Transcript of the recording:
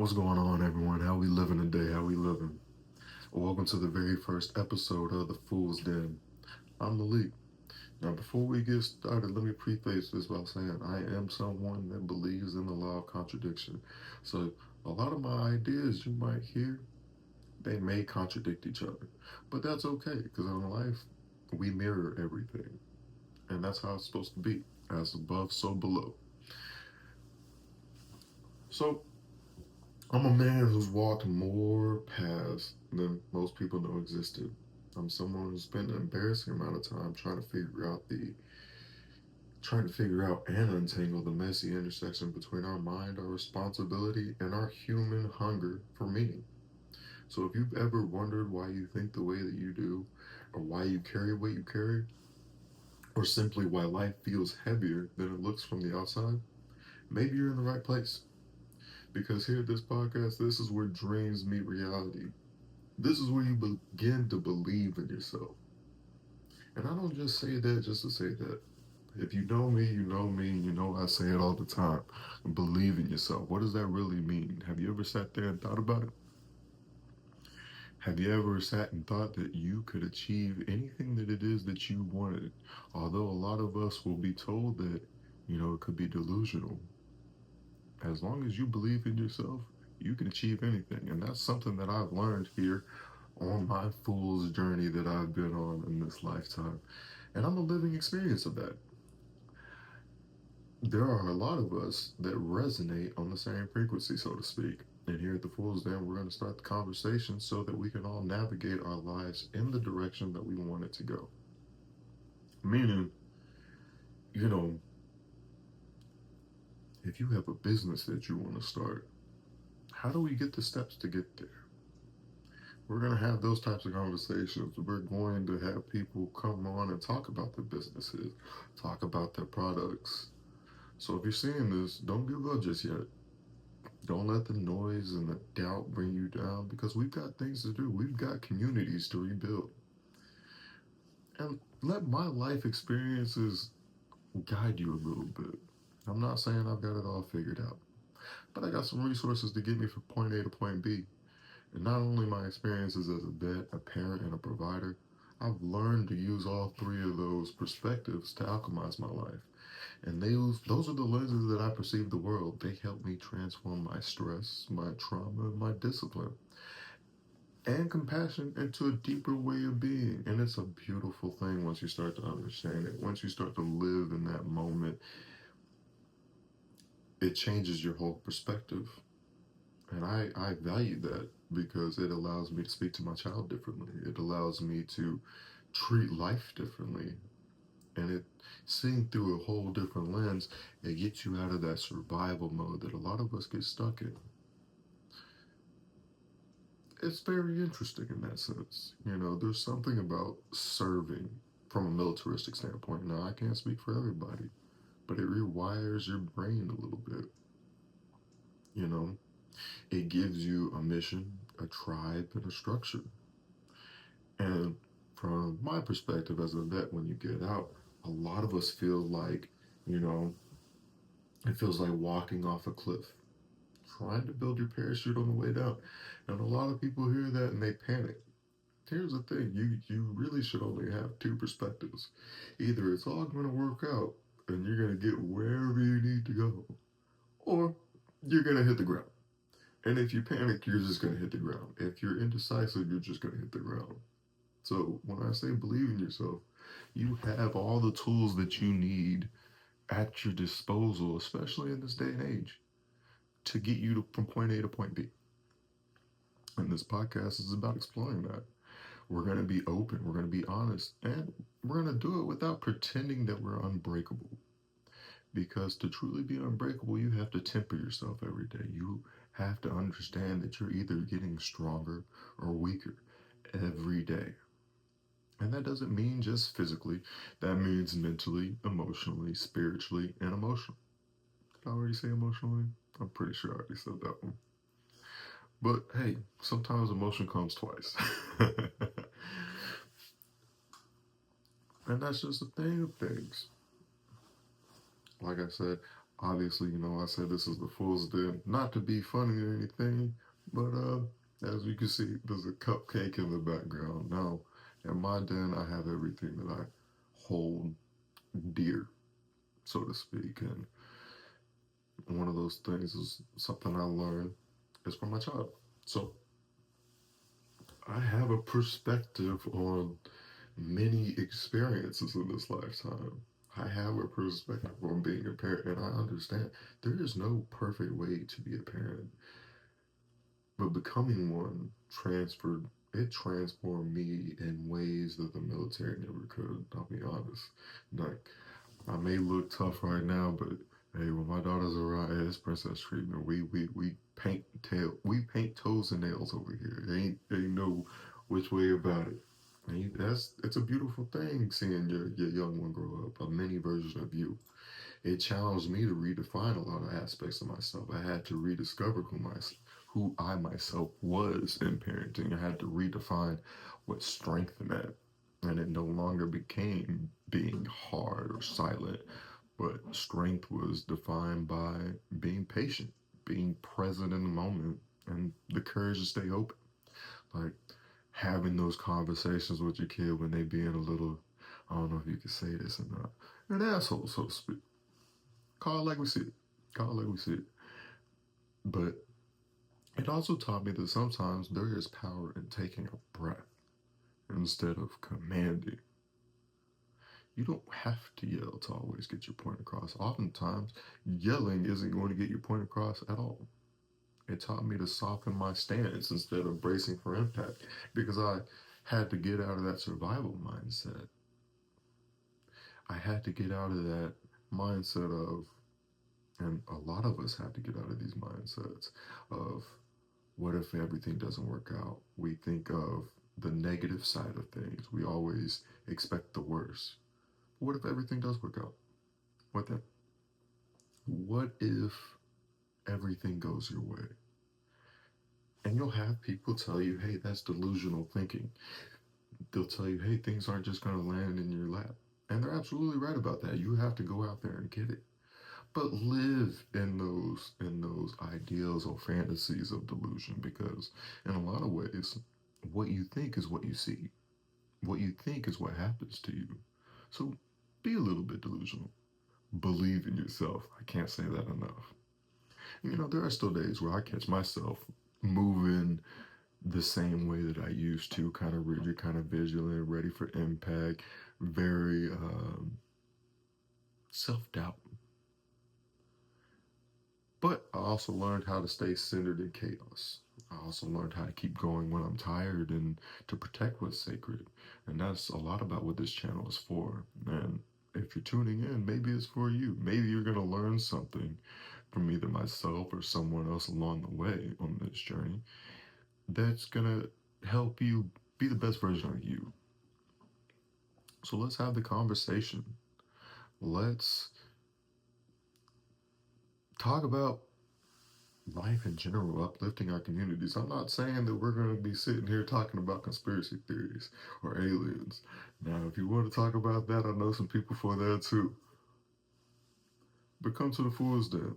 What's going on, everyone? How we living today? How we living? Welcome to the very first episode of The Fool's Den. I'm Malik. Now, before we get started, let me preface this by saying I am someone that believes in the law of contradiction. So, a lot of my ideas you might hear, they may contradict each other. But that's okay, because in life, we mirror everything. And that's how it's supposed to be. As above, so below. So, I'm a man who's walked more paths than most people know existed. I'm someone who's spent an embarrassing amount of time trying to figure out and untangle the messy intersection between our mind, our responsibility, and our human hunger for meaning. So if you've ever wondered why you think the way that you do, or why you carry what you carry, or simply why life feels heavier than it looks from the outside, maybe you're in the right place. Because here at this podcast, this is where dreams meet reality. This is where you begin to believe in yourself. And I don't just say that just to say that. If you know me, you know me, you know I say it all the time. Believe in yourself. What does that really mean? Have you ever sat there and thought about it? Have you ever sat and thought that you could achieve anything that it is that you wanted? Although a lot of us will be told that, it could be delusional. As long as you believe in yourself, you can achieve anything. And that's something that I've learned here on my fool's journey that I've been on in this lifetime. And I'm a living experience of that. There are a lot of us that resonate on the same frequency, so to speak. And here at the Fool's Den, we're going to start the conversation so that we can all navigate our lives in the direction that we want it to go. Meaning, you know, if you have a business that you want to start, how do we get the steps to get there? We're going to have those types of conversations. We're going to have people come on and talk about their businesses, talk about their products. So if you're seeing this, don't give up just yet. Don't let the noise and the doubt bring you down, because we've got things to do. We've got communities to rebuild. And let my life experiences guide you a little bit. I'm not saying I've got it all figured out, but I got some resources to get me from point A to point B. And not only my experiences as a vet, a parent, and a provider, I've learned to use all three of those perspectives to alchemize my life. And those are the lenses that I perceive the world. They help me transform my stress, my trauma, my discipline, and compassion into a deeper way of being. And it's a beautiful thing once you start to understand it. Once you start to live in that moment, it changes your whole perspective. And I value that because it allows me to speak to my child differently. It allows me to treat life differently. And it seeing through a whole different lens, it gets you out of that survival mode that a lot of us get stuck in. It's very interesting in that sense. There's something about serving from a militaristic standpoint. Now, I can't speak for everybody, but it rewires your brain a little bit. It gives you a mission, a tribe, and a structure. And from my perspective as a vet, when you get out, a lot of us feel like, it feels like walking off a cliff, trying to build your parachute on the way down. And a lot of people hear that and they panic. Here's the thing, you really should only have two perspectives. Either it's all going to work out and you're going to get wherever you need to go, or you're going to hit the ground. And if you panic, you're just going to hit the ground. If you're indecisive, you're just going to hit the ground. So when I say believe in yourself, you have all the tools that you need at your disposal, especially in this day and age, to get you from point A to point B. And this podcast is about exploring that. We're going to be open, we're going to be honest, and we're going to do it without pretending that we're unbreakable. Because to truly be unbreakable, you have to temper yourself every day. You have to understand that you're either getting stronger or weaker every day. And that doesn't mean just physically, that means mentally, emotionally, spiritually, and emotionally. Did I already say emotionally? I'm pretty sure I already said that one. But hey, sometimes emotion comes twice. And that's just the thing of things. Like I said, Obviously, I said this is the Fool's Den, not to be funny or anything, but as you can see, there's a cupcake in the background. Now, in my den, I have everything that I hold dear, so to speak, and one of those things is something I learned is from my child. So I have a perspective on many experiences in this lifetime. I have a perspective on being a parent, and I understand there is no perfect way to be a parent, but becoming one transformed me in ways that the military never could. I'll be honest. Like, I may look tough right now, but hey, when my daughters around, hey, it's princess treatment. We paint toes and nails over here. Ain't no which way about it. And it's a beautiful thing seeing your young one grow up, a mini version of you. It challenged me to redefine a lot of aspects of myself. I had to rediscover who I myself was in parenting. I had to redefine what strength meant. And it no longer became being hard or silent, but strength was defined by being patient, being present in the moment, and the courage to stay open. Like having those conversations with your kid when they being a little, I don't know if you can say this or not, an asshole, so to speak. Call it like we see it. Call it like we see it. But it also taught me that sometimes there is power in taking a breath instead of commanding. You don't have to yell to always get your point across. Oftentimes, yelling isn't going to get your point across at all. It taught me to soften my stance instead of bracing for impact because I had to get out of that survival mindset. I had to get out of that mindset of, and a lot of us have to get out of these mindsets of what if everything doesn't work out? We think of the negative side of things. We always expect the worst. What if everything does work out? What then? What if everything goes your way? And you'll have people tell you, hey, that's delusional thinking. They'll tell you, hey, things aren't just going to land in your lap. And they're absolutely right about that. You have to go out there and get it. But live in those ideals or fantasies of delusion because in a lot of ways, what you think is what you see. What you think is what happens to you. So be a little bit delusional. Believe in yourself. I can't say that enough. There are still days where I catch myself moving the same way that I used to, kind of rigid, kind of vigilant, ready for impact, very self doubt. But I also learned how to stay centered in chaos. I also learned how to keep going when I'm tired and to protect what's sacred. And that's a lot about what this channel is for. And if you're tuning in, maybe it's for you. Maybe you're going to learn something from either myself or someone else along the way on this journey that's going to help you be the best version of you. So let's have the conversation. Let's talk about life in general, uplifting our communities. I'm not saying that we're going to be sitting here talking about conspiracy theories or aliens. Now, if you want to talk about that, I know some people for that too. But come to the Fool's Den.